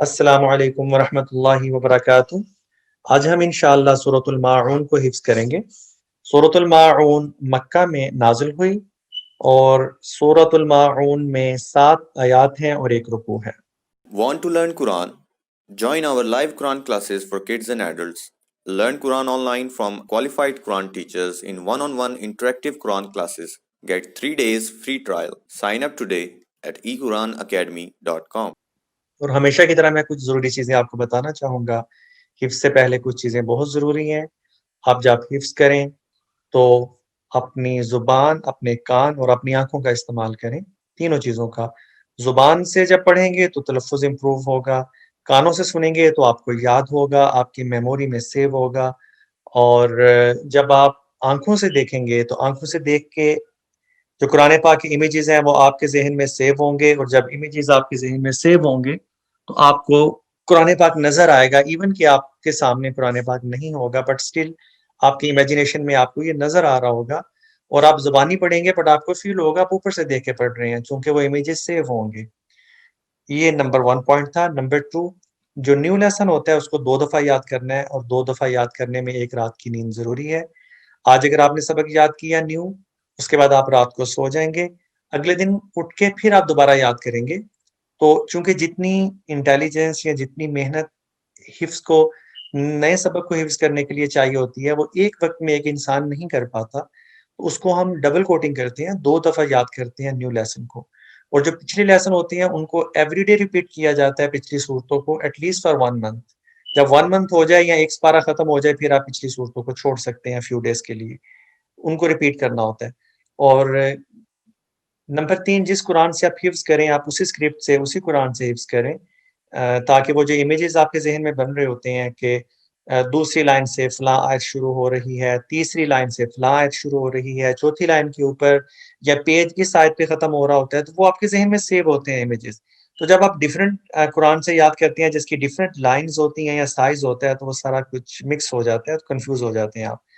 السلام علیکم ورحمۃ اللہ وبرکاتہ۔ آج ہم انشاءاللہ سورۃ الماعون کو حفظ کریں گے۔ سورۃ الماعون مکہ میں نازل ہوئی اور سورۃ الماعون میں 7 آیات ہیں اور 1 رکوع ہے۔ Want to learn Quran? Join our live Quran classes for kids and adults. Learn Quran online from qualified Quran teachers in one-on-one interactive Quran classes. Get 3 days free trial. Sign up today at equranacademy.com. اور ہمیشہ کی طرح میں کچھ ضروری چیزیں آپ کو بتانا چاہوں گا۔ حفظ سے پہلے کچھ چیزیں بہت ضروری ہیں۔ آپ جب حفظ کریں تو اپنی زبان، اپنے کان اور اپنی آنکھوں کا استعمال کریں، تینوں چیزوں کا۔ زبان سے جب پڑھیں گے تو تلفظ امپروو ہوگا، کانوں سے سنیں گے تو آپ کو یاد ہوگا، آپ کی میموری میں سیو ہوگا، اور جب آپ آنکھوں سے دیکھیں گے تو آنکھوں سے دیکھ کے جو قرآن پاک کی امیجز ہیں وہ آپ کے ذہن میں سیو ہوں گے، اور جب امیجز آپ کے ذہن میں سیو ہوں گے تو آپ کو قرآن پاک نظر آئے گا، ایون کہ آپ کے سامنے قرآن پاک نہیں ہوگا، بٹ سٹل آپ کی امیجنیشن میں آپ کو یہ نظر آ رہا ہوگا، اور آپ زبانی پڑھیں گے بٹ آپ کو فیل ہوگا آپ اوپر سے دیکھ کے پڑھ رہے ہیں چونکہ وہ امیجز سیو ہوں گے۔ یہ نمبر 1 پوائنٹ تھا۔ نمبر 2، جو نیو لیسن ہوتا ہے اس کو 2 دفعہ یاد کرنا ہے، اور 2 دفعہ یاد کرنے میں 1 رات کی نیند ضروری ہے۔ آج اگر آپ نے سبق یاد کیا نیو، اس کے بعد آپ رات کو سو جائیں گے، اگلے دن اٹھ کے پھر آپ دوبارہ یاد کریں گے۔ تو چونکہ جتنی انٹیلیجنس یا جتنی محنت حفظ کو، نئے سبق کو حفظ کرنے کے لیے چاہیے ہوتی ہے، وہ ایک وقت میں ایک انسان نہیں کر پاتا، تو اس کو ہم ڈبل کوٹنگ کرتے ہیں، 2 دفعہ یاد کرتے ہیں نیو لیسن کو، اور جو پچھلی لیسن ہوتی ہیں ان کو ایوری ڈے ریپیٹ کیا جاتا ہے، پچھلی صورتوں کو ایٹ لیسٹ فار 1 منتھ۔ جب 1 منتھ ہو جائے یا ایک سپارہ ختم ہو جائے پھر آپ پچھلی صورتوں کو چھوڑ سکتے ہیں فیو ڈیز کے لیے، ان کو ریپیٹ کرنا ہوتا ہے۔ اور نمبر 3، جس قرآن سے آپ حفظ کریں آپ اسی اسکرپٹ سے، اسی قرآن سے حفظ کریں، تاکہ وہ جو امیجز آپ کے ذہن میں بن رہے ہوتے ہیں کہ دوسری لائن سے فلاں آیت شروع ہو رہی ہے، تیسری لائن سے فلاں آیت شروع ہو رہی ہے، چوتھی لائن کے اوپر یا پیج کس آیت پہ ختم ہو رہا ہوتا ہے، تو وہ آپ کے ذہن میں سیو ہوتے ہیں امیجز۔ تو جب آپ ڈفرینٹ قرآن سے یاد کرتے ہیں جس کی ڈفرینٹ لائنز ہوتی ہیں یا سائز ہوتا ہے، تو وہ سارا کچھ مکس ہو جاتا ہے، تو کنفیوز ہو جاتے ہیں آپ۔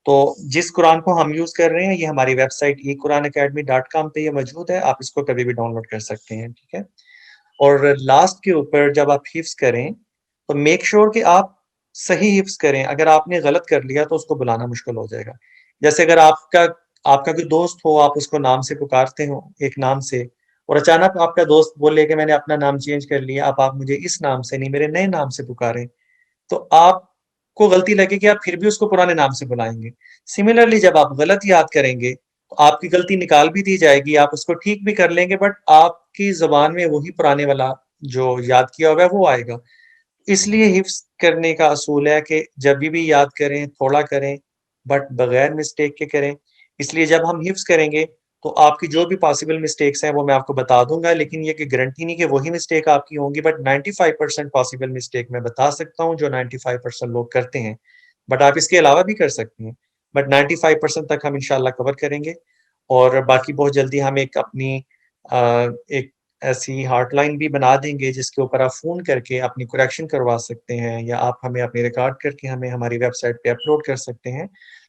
تو جس قرآن کو ہم یوز کر رہے ہیں یہ ہماری ویب سائٹ eQuranacademy.com پہ یہ موجود ہے، آپ اس کو کبھی بھی ڈاؤن لوڈ کر سکتے ہیں، ٹھیک ہے۔ اور لاسٹ کے اوپر جب آپ حفظ کریں تو میک شور کہ آپ صحیح حفظ کریں۔ اگر آپ نے غلط کر لیا تو اس کو بلانا مشکل ہو جائے گا۔ جیسے اگر آپ کا کوئی دوست ہو، آپ اس کو نام سے پکارتے ہو ایک نام سے، اور اچانک آپ کا دوست بولے کہ میں نے اپنا نام چینج کر لیا، اب آپ مجھے اس نام سے نہیں میرے نئے نام سے پکاریں، تو آپ کو غلطی لگے کہ آپ پھر بھی اس کو پرانے نام سے بلائیں گے۔ سملرلی جب آپ غلط یاد کریں گے تو آپ کی غلطی نکال بھی دی جائے گی، آپ اس کو ٹھیک بھی کر لیں گے، بٹ آپ کی زبان میں وہی پرانے والا جو یاد کیا ہوگا وہ آئے گا۔ اس لیے حفظ کرنے کا اصول ہے کہ جب بھی یاد کریں تھوڑا کریں بٹ بغیر مسٹیک کے کریں۔ اس لیے جب ہم حفظ کریں گے تو آپ کی جو بھی پاسبل مسٹیکس ہیں وہ میں آپ کو بتا دوں گا، لیکن یہ کہ گارنٹی نہیں کہ وہی مسٹیک آپ کی ہوں گی، بٹ 95% پاسبل مسٹیک میں بتا سکتا ہوں جو 95% لوگ کرتے ہیں، بٹ آپ اس کے علاوہ بھی کر سکتے ہیں، بٹ 95% تک ہم انشاءاللہ کور کریں گے۔ اور باقی بہت جلدی ہم ایک اپنی ایک ایسی ہاٹ لائن بھی بنا دیں گے جس کے اوپر آپ فون کر کے اپنی کریکشن کروا سکتے ہیں، یا آپ ہمیں اپنی ریکارڈ کر کے ہمیں ہماری ویب سائٹ پہ اپلوڈ کر سکتے ہیں،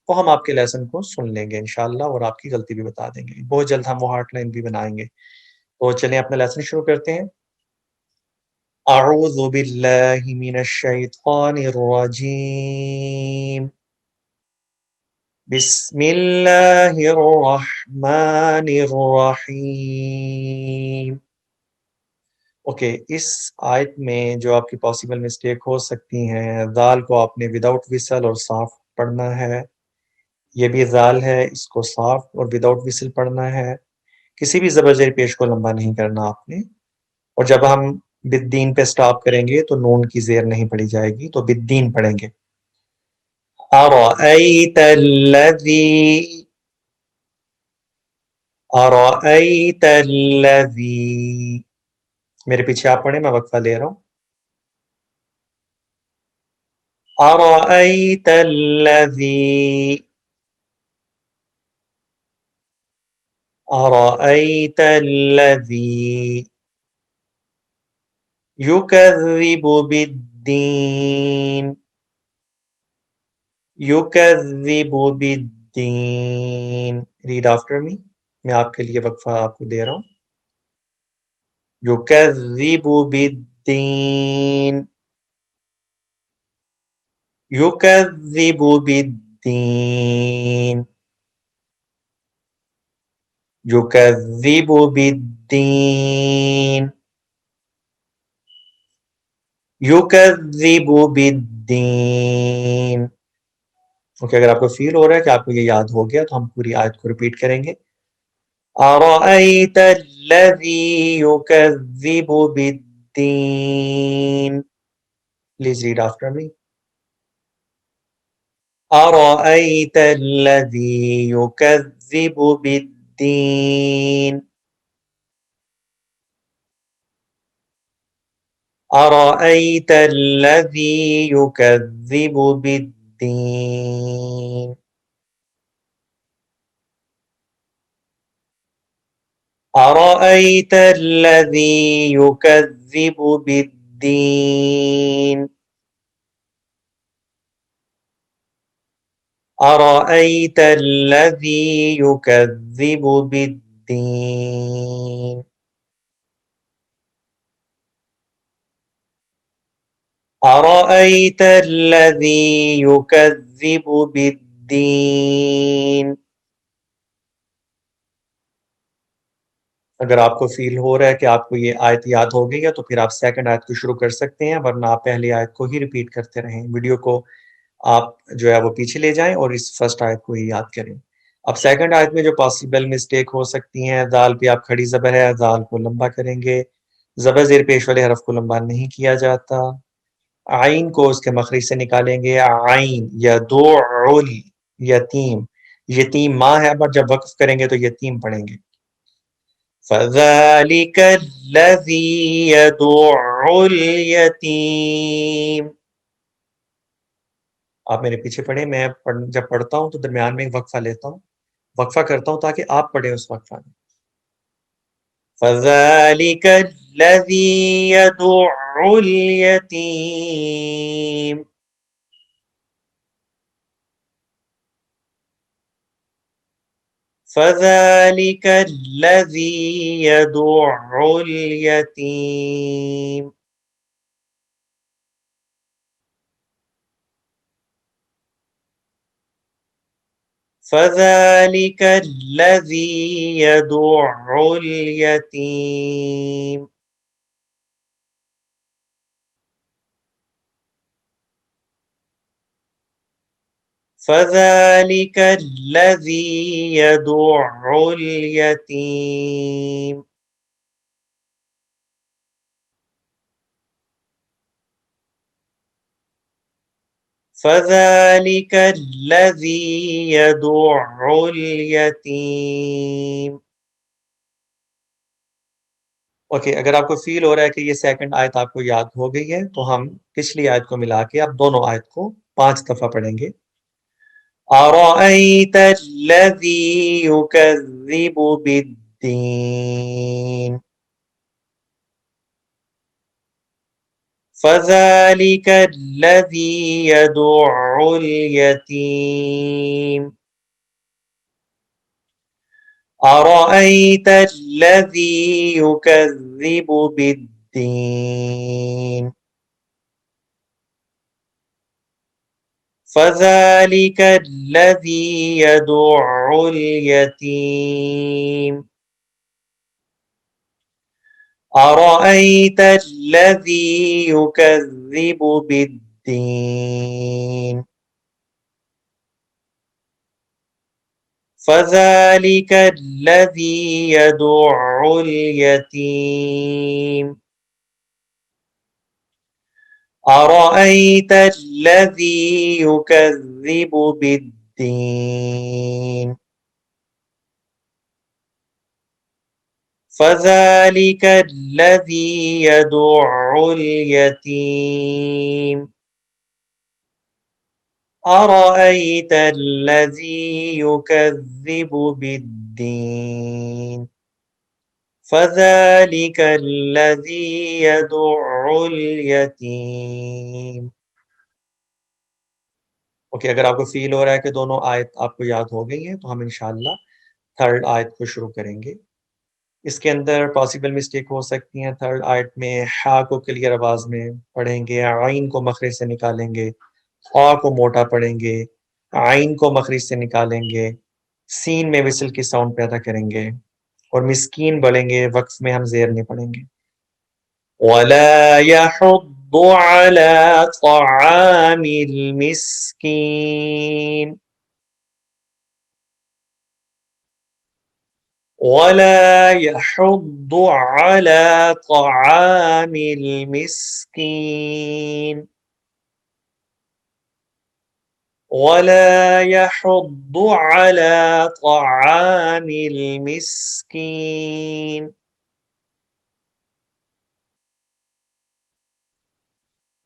تو ہم آپ کے لیسن کو سن لیں گے انشاءاللہ اور آپ کی غلطی بھی بتا دیں گے۔ بہت جلد ہم وہ ہاٹ لائن بھی بنائیں گے۔ تو چلیں اپنا لیسن شروع کرتے ہیں۔ اعوذ باللہ من الشیطان الرجیم، بسم اللہ الرحمن الرحیم۔ اوکے، اس آیت میں جو آپ کی پاسبل مسٹیک ہو سکتی ہیں، ذال کو آپ نے وداؤٹ وسل اور صاف پڑھنا ہے، یہ بھی ذال ہے، اس کو صاف اور وداؤٹ وسل پڑھنا ہے، کسی بھی زبر زیر پیش کو لمبا نہیں کرنا آپ نے۔ اور جب ہم بالدین پہ سٹاپ کریں گے تو نون کی زیر نہیں پڑھی جائے گی، تو بالدین پڑھیں گے۔ ارأیت الذی، ارأیت الذی، میرے پیچھے آپ پڑھیں، میں وقفہ لے رہا ہوں۔ ارأیت الذی، ارأیت الذی یکذب بالدین، یکذب بالدین، ریڈ آفٹر می، میں آپ کے لیے وقفہ آپ کو دے رہا ہوں۔ یکذب بالدین، بالدين يكذب بالدين يكذب بالدين يكذب بالدين اوکے اگر آپ کو فیل ہو رہا ہے کہ آپ کو یہ یاد ہو گیا تو ہم پوری آیت کو ریپیٹ کریں گے أرأيت الذي يكذب بالدين Please read after me. أرأيت الذي يكذب بالدين أرأيت الذي يكذب بالدين أرأيت الذي يكذب بالدين أرأيت الذي يكذب بالدين أرأيت الذي يكذب بالدين اگر آپ کو فیل ہو رہا ہے کہ آپ کو یہ آیت یاد ہو گئی ہے تو پھر آپ سیکنڈ آیت کو شروع کر سکتے ہیں، ورنہ آپ پہلی آیت کو ہی ریپیٹ کرتے رہیں، ویڈیو کو آپ جو ہے وہ پیچھے لے جائیں اور اس فرسٹ آیت کو ہی یاد کریں۔ اب سیکنڈ آیت میں جو پاسبل مسٹیک ہو سکتی ہیں، دال پہ آپ کھڑی زبر ہے، دال کو لمبا کریں گے، زبر زیر پیش والے حرف کو لمبا نہیں کیا جاتا، عین کو اس کے مخرج سے نکالیں گے، عین یدعو یتیم، یتیم ماں ہے، بٹ جب وقف کریں گے تو یتیم پڑھیں گے۔ فَذَلِكَ الَّذِي يَدُعُّ الْيَتِيمَ آپ میرے پیچھے پڑھیں، میں جب پڑھتا ہوں تو درمیان میں ایک وقفہ لیتا ہوں، وقفہ کرتا ہوں تاکہ آپ پڑھیں اس وقفہ میں۔ فَذَلِكَ الَّذِي يَدُعُّ الْيَتِيمَ فَذَلِكَ الَّذِي يَدُعُّ الْيَتِيمَ فَذَلِكَ الَّذِي يَدُعُّ الْيَتِيمَ فَذَلِكَ الَّذِي يَدُعُّ الْيَتِيمَ فَذَلِكَ الَّذِي يَدُعُّ الْيَتِيمَ اوکے اگر آپ کو فیل ہو رہا ہے کہ یہ سیکنڈ آیت آپ کو یاد ہو گئی ہے تو ہم پچھلی آیت کو ملا کے اب دونوں آیت کو 5 دفعہ پڑھیں گے۔ أَرَأَيْتَ الَّذِي يُكَذِّبُ بِالدِّينِ فَذَلِكَ الَّذِي يَدُعُّ الْيَتِيمَ أَرَأَيْتَ الَّذِي يُكَذِّبُ بِالدِّينِ فَذَلِكَ الَّذِي يَدُعُّ الْيَتِيمَ أَرَأَيْتَ الَّذِي يُكَذِّبُ بِالدِّينِ فَذَلِكَ الَّذِي يَدُعُّ الْيَتِيمَ أَرَأَيْتَ الَّذِي يُكَذِّبُ بِالدِّينِ فَذَلِكَ الَّذِي يَدُعُّ الْيَتِيمَ أَرَأَيْتَ الَّذِي يُكَذِّبُ بِالدِّينِ فَذَلِكَ الَّذِي يَدُعُّ الْيَتِيمَ اوکے اگر آپ کو فیل ہو رہا ہے کہ دونوں آیت آپ کو یاد ہو گئی ہیں تو ہم انشاءاللہ تھرڈ آیت کو شروع کریں گے۔ اس کے اندر پاسبل مسٹیک ہو سکتی ہیں. تھرڈ آیت میں ہا کو کلیئر آواز میں پڑھیں گے, عین کو مخرج سے نکالیں گے, خا کو موٹا پڑھیں گے, عین کو مخرج سے نکالیں گے, سین میں وصل کی ساؤنڈ پیدا کریں گے, اور مسکین بڑھیں گے, وقف میں ہم زیر نہیں پڑھیں گے. وَلَا يَحُضُّ عَلَىٰ طَعَامِ الْمِسْكِينِ وَلَا يَحُضُّ عَلَىٰ طَعَامِ الْمِسْكِينِ وَلَا يَحُضُّ عَلَىٰ طَعَامِ الْمِسْكِينِ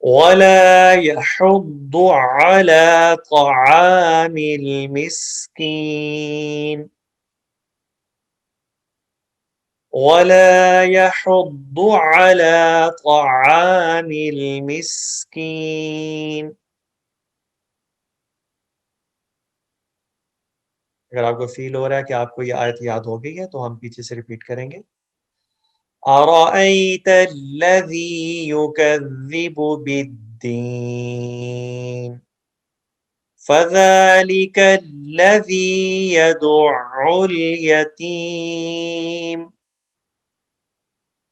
وَلَا يَحُضُّ عَلَىٰ طَعَامِ الْمِسْكِينِ وَلَا يَحُضُّ عَلَىٰ طَعَامِ الْمِسْكِينِ. اگر آپ کو فیل ہو رہا ہے کہ آپ کو یہ آیت یاد ہو گئی ہے تو ہم پیچھے سے ریپیٹ کریں گے. أَرَأَيْتَ الَّذِي يُكَذِّبُ بِالدِّينِ فَذَلِكَ الَّذِي يَدُعُّ الْيَتِيمَ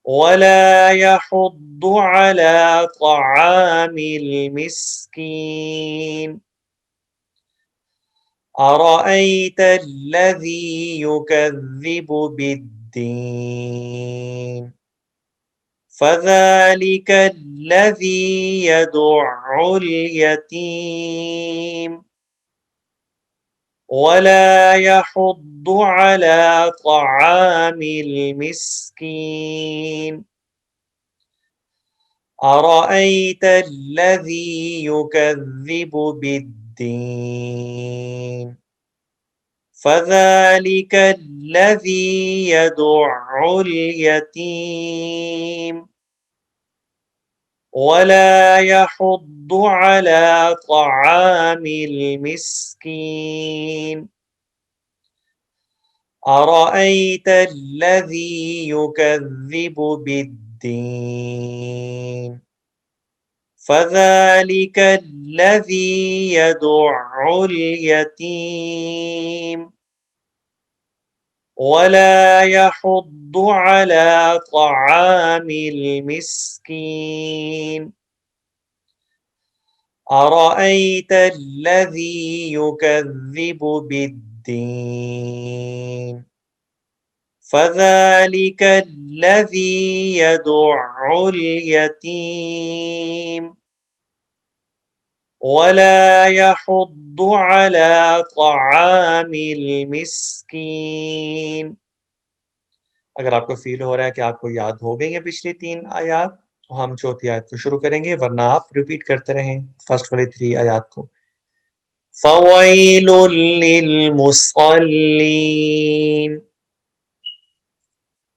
وَلَا يَحُضُّ عَلَىٰ طَعَامِ الْمِسْكِينِ أَرَأَيْتَ الَّذِي يُكَذِّبُ بِالدِّينِ فَذَلِكَ الَّذِي يَدُعُّ الْيَتِيمَ وَلَا يَحُضُّ عَلَىٰ طَعَامِ الْمِسْكِينِ أَرَأَيْتَ الَّذِي يُكَذِّبُ بِالدِّينِ فَذَلِكَ الَّذِي يَدُعُّ الْيَتِيمَ وَلَا يَحُضُّ عَلَىٰ طَعَامِ الْمِسْكِينِ أَرَأَيْتَ الَّذِي يُكَذِّبُ بِالدِّينِ فَذَلِكَ الَّذِي يَدُعُّ الْيَتِيمَ وَلَا يَحُضُّ عَلَىٰ طَعَامِ الْمِسْكِينِ أَرَأَيْتَ الَّذِي يُكَذِّبُ بِالدِّينِ فَذَلِكَ الَّذِي يَدُعُّ الْيَتِيمَ وَلَا يَحُضُّ عَلَىٰ طَعَامِ الْمِسْكِينِ. اگر آپ کو فیل ہو رہا ہے کہ آپ کو یاد ہو گئی ہیں پچھلی 3 آیات تو ہم چوتھی آیت کو شروع کریں گے, ورنہ آپ ریپیٹ کرتے رہیں فرسٹ والی 3 آیات کو. فَوَيْلٌ لِّلْمُصَلِّينَ.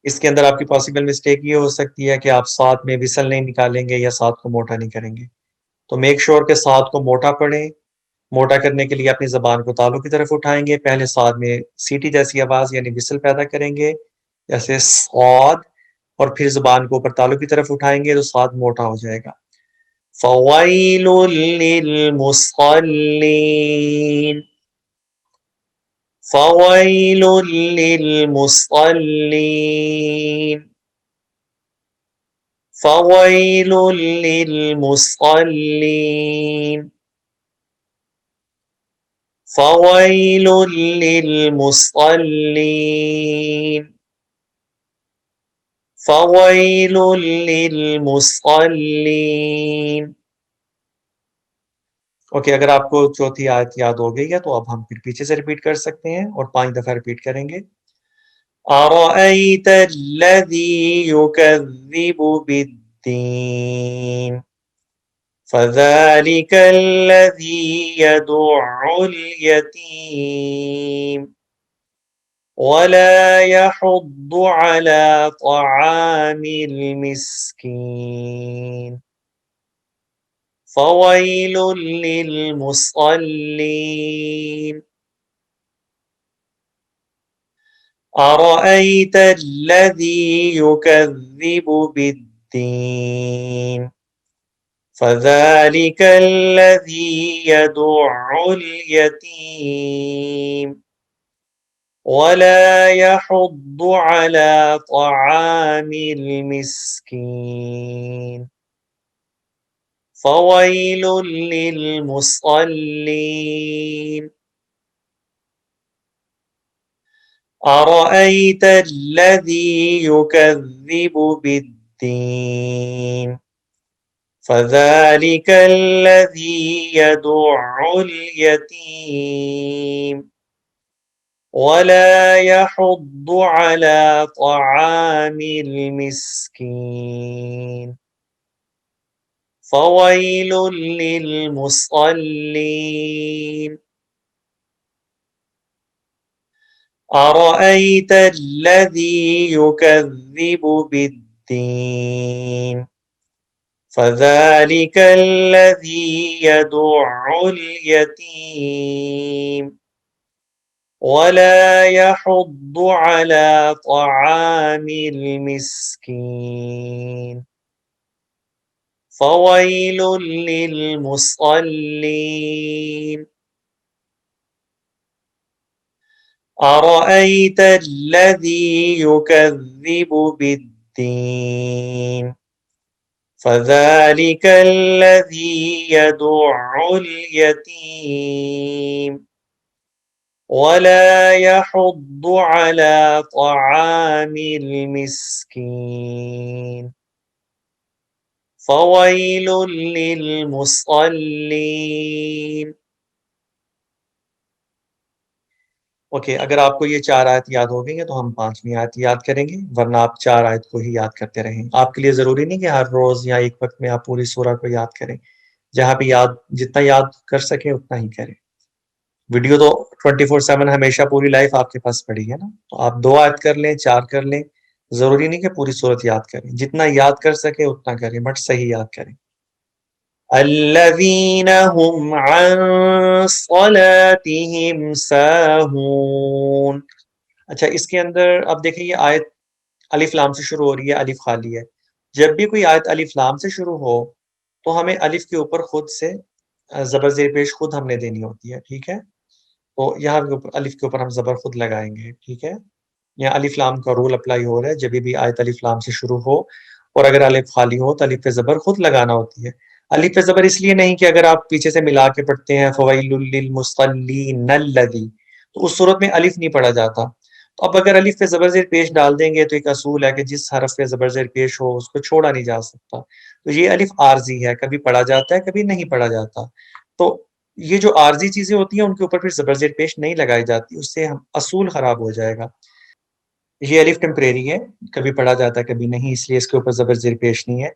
اس کے اندر آپ کی پاسبل مسٹیک یہ ہو سکتی ہے کہ آپ ساتھ میں وصل نہیں نکالیں گے یا ساتھ کو موٹا نہیں کریں گے. تو میک شور کہ ساتھ کو موٹا پڑھیں. موٹا کرنے کے لیے اپنی زبان کو تالوں کی طرف اٹھائیں گے. پہلے ساتھ میں سیٹی جیسی آواز یعنی وصل پیدا کریں گے جیسے صاد, اور پھر زبان کو اوپر تالوں کی طرف اٹھائیں گے تو ساتھ موٹا ہو جائے گا. فَوَيْلٌ لِّلْمُصَلِّينَ فَوَيْلٌ لِّلْمُصَلِّينَ فَوَيْلٌ لِّلْمُصَلِّينَ فَوَيْلٌ لِّلْمُصَلِّينَ فَوَيْلٌ لِّلْمُصَلِّينَ. اوکے, اگر آپ کو چوتھی آیت یاد ہو گئی ہے تو اب ہم پھر پیچھے سے ریپیٹ کر سکتے ہیں اور 5 دفعہ ریپیٹ کریں گے. أَرَأَيْتَ الَّذِي يُكَذِّبُ بِالدِّينِ فَذَلِكَ الَّذِي يَدُعُّ الْيَتِيمَ وَلَا يَحُضُّ عَلَىٰ طَعَامِ الْمِسْكِينِ فَوَيْلٌ لِّلْمُصَلِّينَ أرأيت الذي يكذب بالدين فذلك الذي يدع اليتيم ولا يحض على طعام المسكين فويل للمصلين أرأيت الذي يكذب بالدين فذلك الذي يدع اليتيم ولا يحض على طعام المسكين فويل للمصلين أرأيت الذي يكذب بالدين فذلك الذي يدع اليتيم ولا يحض على طعام المسكين فويل للمصلين أرأيت الذي يكذب بالدين فذلك الذي يدع اليتيم ولا يحض على طعام المسكين فويل للمصلين. اوکے اگر آپ کو یہ 4 آیت یاد ہو گئی ہیں تو ہم 5ویں آیت یاد کریں گے، ورنہ آپ 4 آیت کو ہی یاد کرتے رہیں. آپ کے لیے ضروری نہیں کہ ہر روز یا ایک وقت میں آپ پوری سورہ کو یاد کریں، جہاں پہ جتنا یاد کر سکیں اتنا ہی کریں. ویڈیو تو 24/7 ہمیشہ پوری لائف آپ کے پاس پڑی ہے نا، تو آپ 2 آیت کر لیں، 4 کر لیں، ضروری نہیں کہ پوری صورت یاد کریں. جتنا یاد کر سکیں اتنا کریں، بٹ صحیح یاد کریں. الذین هم عن صلاتهم ساہون. اچھا اس کے اندر اب دیکھیں یہ آیت الف لام سے شروع ہو رہی ہے، الف خالی ہے. جب بھی کوئی آیت الف لام سے شروع ہو تو ہمیں الف کے اوپر خود سے زبر زیر پیش خود ہم نے دینی ہوتی ہے، ٹھیک ہے. تو یہاں الف کے اوپر ہم زبر خود لگائیں گے، ٹھیک ہے. یہاں الف لام کا رول اپلائی ہو رہا ہے، جب بھی آیت الف لام سے شروع ہو اور اگر الف خالی ہو تو الف پہ زبر خود لگانا ہوتی ہے. الف پہ زبر اس لیے نہیں کہ اگر آپ پیچھے سے ملا کے پڑھتے ہیں فویل للمصلین الذی تو اس صورت میں الف نہیں پڑھا جاتا. تو اب اگر الف پہ زبر زیر پیش ڈال دیں گے تو ایک اصول ہے کہ جس حرف پہ زبر زیر پیش ہو اس کو چھوڑا نہیں جا سکتا. تو یہ الف عارضی ہے، کبھی پڑھا جاتا ہے کبھی نہیں پڑھا جاتا. تو یہ جو عارضی چیزیں ہوتی ہیں ان کے اوپر پھر زبر زیر پیش نہیں لگائی جاتی، اس سے اصول خراب ہو جائے گا. یہ الف ٹیمپریری ہے، کبھی پڑھا جاتا ہے کبھی نہیں، اس لیے اس کے اوپر زبر زیر پیش نہیں ہے.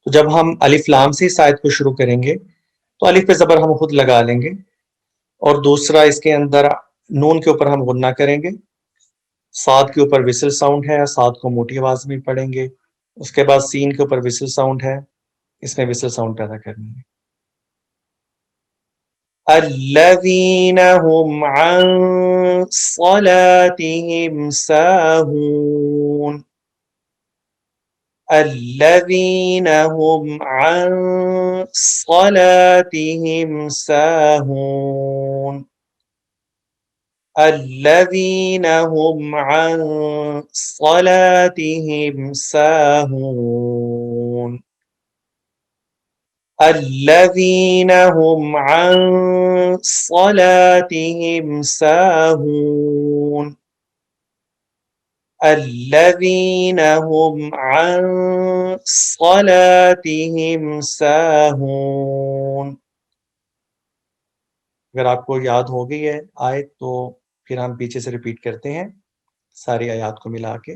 تو جب ہم الف لام سے اس آیت کو شروع کریں گے تو الف پہ زبر ہم خود لگا لیں گے، اور دوسرا اس کے اندر نون کے اوپر ہم غنہ کریں گے. صاد کے اوپر وسل ساؤنڈ ہے، صاد کو موٹی آواز میں پڑھیں گے. اس کے بعد سین کے اوپر وسل ساؤنڈ ہے، اس میں وسل ساؤنڈ پیدا کرنی ہے. الذین هم عن صلاتهم ساہون. الذین هم عن صلاتهم ساہون. الذین هم عن صلاتهم ساہون. الذین هم عن صلاتهم ساہون. الذین هم عن صلاتهم ساہون. اگر آپ کو یاد ہو گئی ہے آیت تو پھر ہم پیچھے سے ریپیٹ کرتے ہیں ساری آیات کو ملا کے.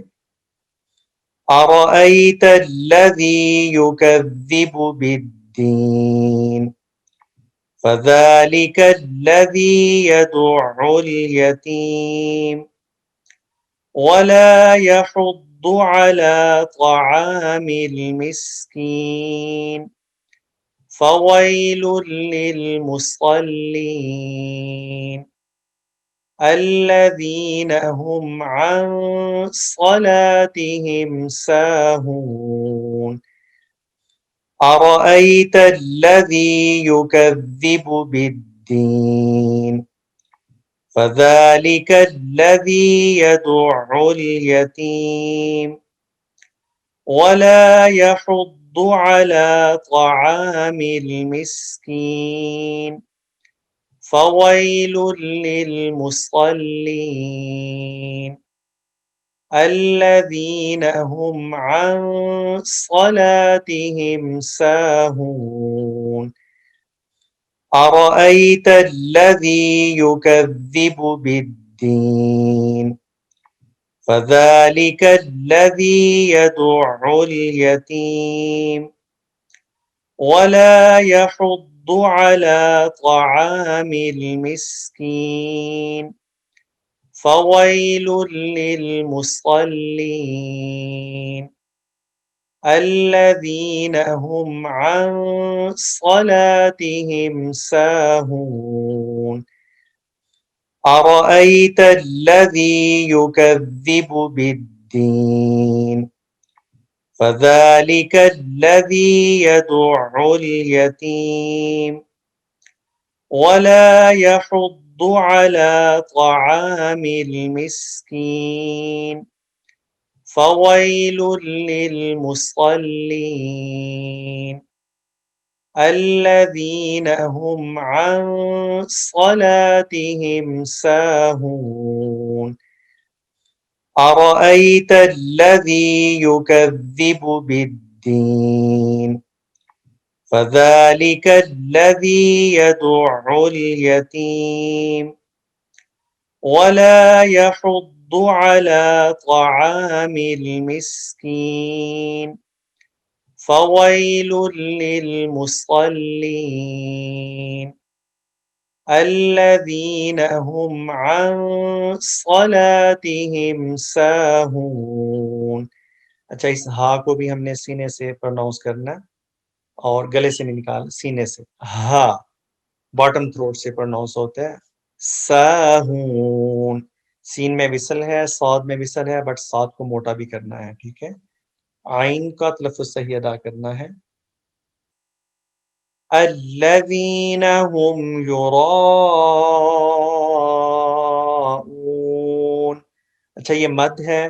أَرَأَيْتَ الَّذِي يُكَذِّبُ بِالدِّينِ فَذَلِكَ الَّذِي يَدُعُّ الْيَتِيمَ وَلَا يَحُضُّ عَلَى طَعَامِ الْمِسْكِينِ فَوَيْلٌ لِلْمُصَلِّينَ. الذين هم عن صلاتهم ساهون أرأيت الذي يكذب بالدين فذلك الذي يدع اليتيم ولا يحض على طعام المسكين فويل للمصلين الذين هم عن صلاتهم ساهون أرأيت الذي يكذب بالدين فذلك الذي يدع اليتيم ولا يحض على طعام المسكين فويل للمصلين الذين هم عن صلاتهم ساهون أرأيت الذي يكذب بالدين فذلك الذي يدع اليتيم ولا يحض على طعام المسكين فويل للمصلين الذين هم عن صلاتهم ساهون أرأيت الذي يكذب بالدين فذلك الذي يدع اليتيم ولا يحض على طعام المسكين فويل للمصلين الذين هم عن صلاتهم ساهون. اچھا اس ہا کو بھی ہم نے سینے سے پروناؤنس کرنا اور گلے سے نہیں نکال سینے سے ہا باٹم تھروٹ سے پروناؤنس ہوتا ہے ساہون سین میں وصل ہے صاد میں وصل ہے بٹ صاد کو موٹا بھی کرنا ہے ٹھیک ہے عین کا تلفظ صحیح ادا کرنا ہے الذین هم یراؤون اچھا یہ مد ہے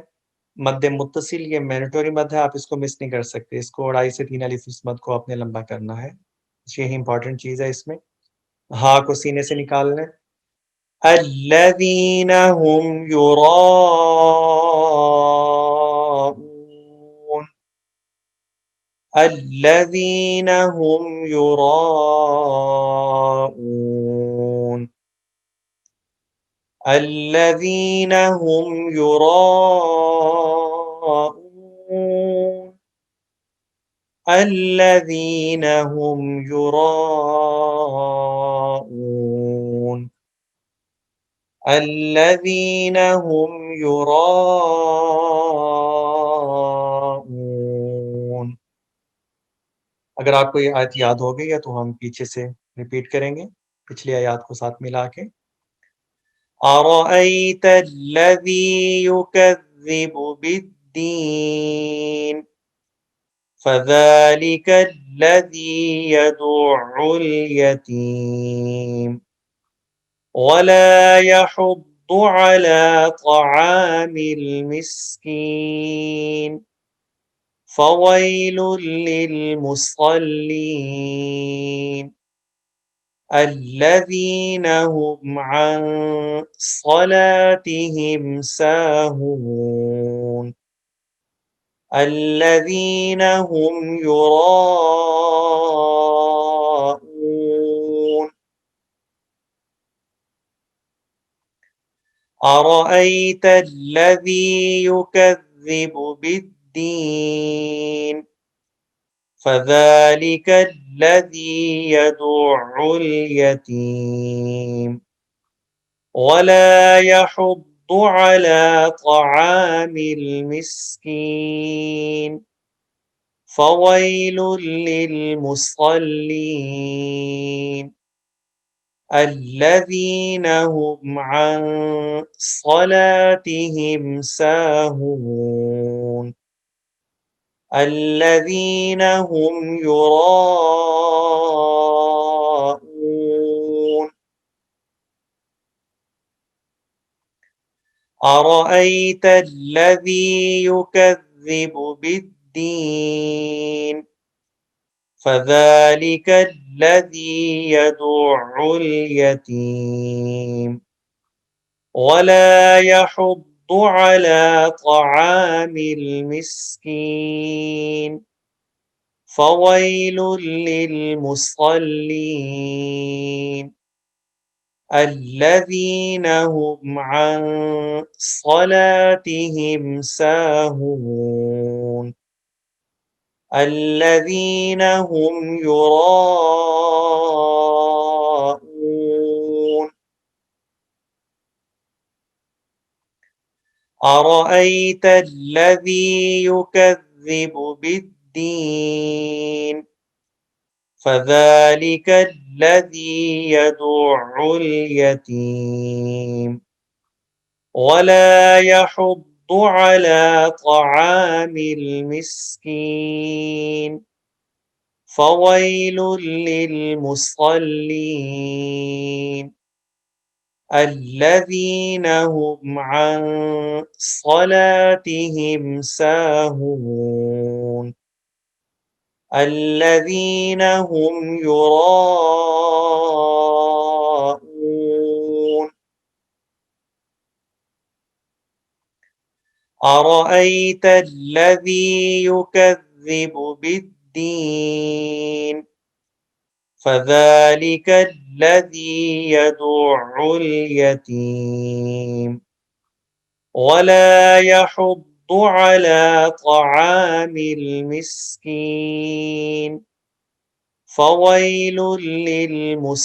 مد متصل یہ مینڈیٹوری مد ہے آپ اس کو مس نہیں کر سکتے اس کو 2.5 سے 3 الف اس مد کو آپ نے لمبا کرنا ہے یہی امپورٹنٹ چیز ہے اس میں ہا کو سینے سے نکالنا ہے الذین هم یراؤون الذین هم یراؤون الذین هم یراؤون الذین هم یراؤون الذین هم یراؤون اگر آپ کو یہ آیت یاد ہو گئی ہے تو ہم پیچھے سے ریپیٹ کریں گے پچھلی آیات کو ساتھ ملا کے أرأيت الذي يكذب بالدين فذلك الذي يدع اليتيم ولا يحض على طعام المسكين فويل للمصلين الذين هم عن صلاتهم ساهون الذين هم يراءون أرأيت الذي يكذب بالدين فذلك الذي يدع اليتيم ولا يحض على طعام المسكين فويل للمصلين الذين هم عن صلاتهم ساهون الذين هم يراءون أرأيت الذي يكذب بالدين فذلك الذي يدع اليتيم ولا يحض على طعام المسكين فويل للمصلين الذين هم عن صلاتهم ساهون الذين هم يراءون أرأيت الذي يكذب بالدين فذلك الذي يدع اليتيم ولا يحض على طعام المسكين فويل للمصلين الذين هم عن صلاتهم ساهون الذين هم يراءون أرأيت الذي يكذب بالدين فذلك الذي يدع اليتيم ولا يحض على طعام المسكين فويل للمصلين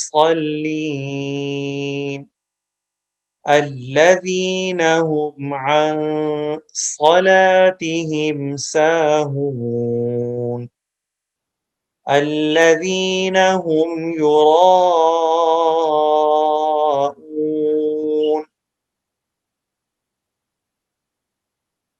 الذين هم عن صلاتهم ساهون الذين هم يراءون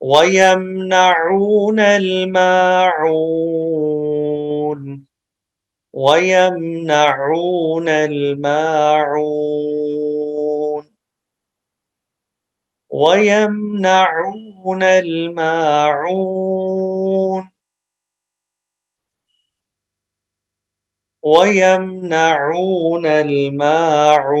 ويمنعون الماعون ويمنعون الماعون ويمنعون الماعون ويمنعون الماعون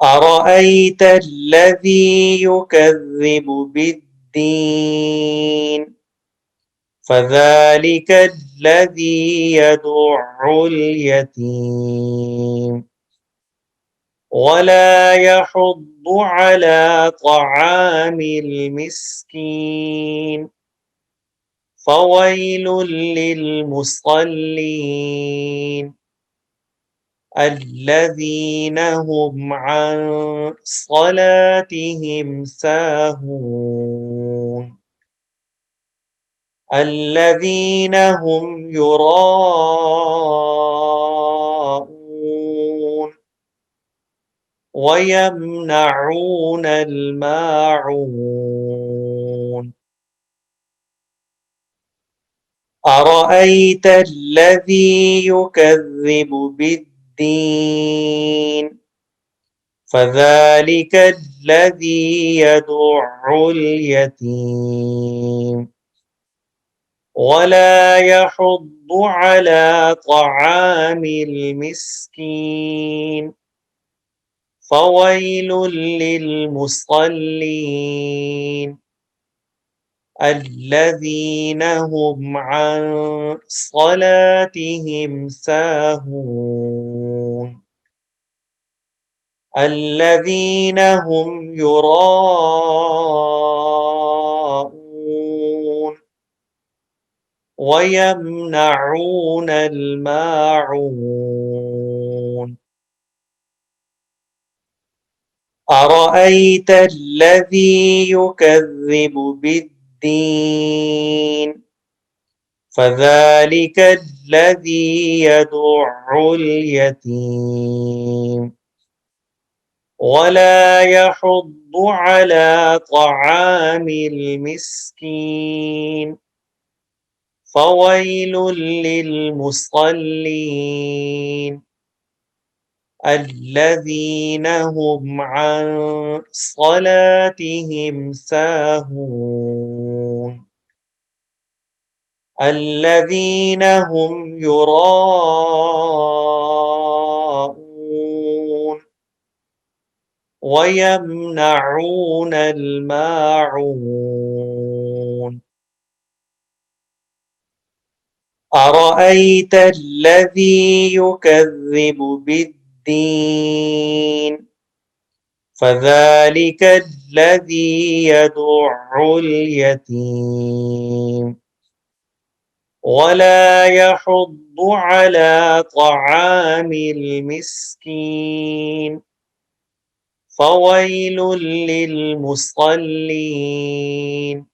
أرأيت الذي يكذب بالدين فذلك الذي يدع اليتيم ولا يحض على طعام المسكين فويل للمصلين الذين هم عن صلاتهم ساهون الذين هم يراءون ويمنعون الماعون أرأيت الذي يكذب بالدين فذلك الذي يدع اليتيم ولا يحض على طعام المسكين فويل للمصلين الذين هم عن صلاتهم ساهون الذين هم يراءون ويمنعون الماعون أرأيت الذي يكذب بالدين فذلك الذي يدع اليتيم ولا يحض على طعام المسكين فويل للمصلين الذين هم عن صلاتهم ساهون الذين هم يراءون ويمنعون الماعون أرأيت الذي يكذب بالدين فذلك الذي يدع اليتيم ولا يحض على طعام المسكين فويل للمصلين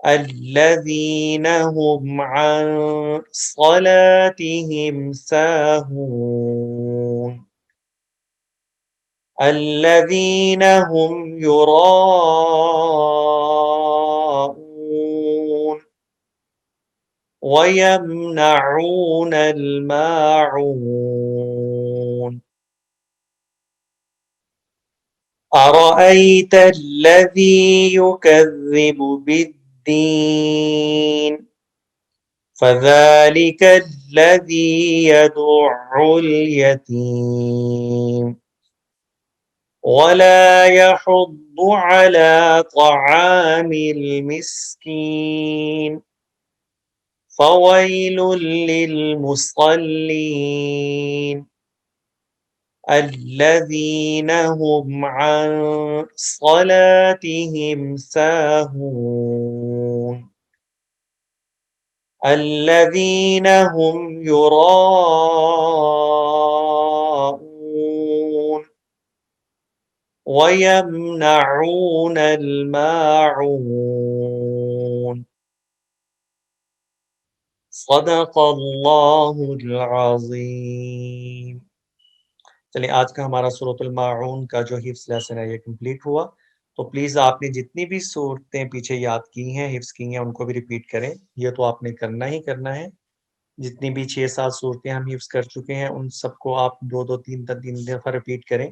الذين هم عن صلاتهم ساهون الذين هم يراءون ويمنعون الماعون أرأيت الذي يكذب بالدين فذلك الذي يدع اليتيم ولا يحض على طعام المسكين فويل للمصلين الذين هم عن صلاتهم ساهون الذين هم يراءون ويمنعون الماعون صدق اللہ العظیم. چلیے آج کا ہمارا سورۃ الماعون کا جو حفظ لیسن ہے یہ کمپلیٹ ہوا. تو پلیز آپ نے جتنی بھی صورتیں پیچھے یاد کی ہیں حفظ کی ہیں ان کو بھی ریپیٹ کریں. یہ تو آپ نے کرنا ہی کرنا ہے. جتنی بھی 6-7 صورتیں ہم حفظ کر چکے ہیں ان سب کو آپ 2-3 دفعہ ریپیٹ کریں.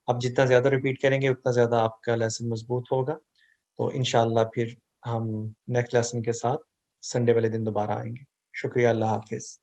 اب جتنا زیادہ ریپیٹ کریں گے اتنا زیادہ آپ کا لیسن مضبوط ہوگا. تو انشاءاللہ پھر ہم نیکسٹ لیسن کے ساتھ سنڈے والے دن دوبارہ آئیں گے. شکریہ. اللہ حافظ.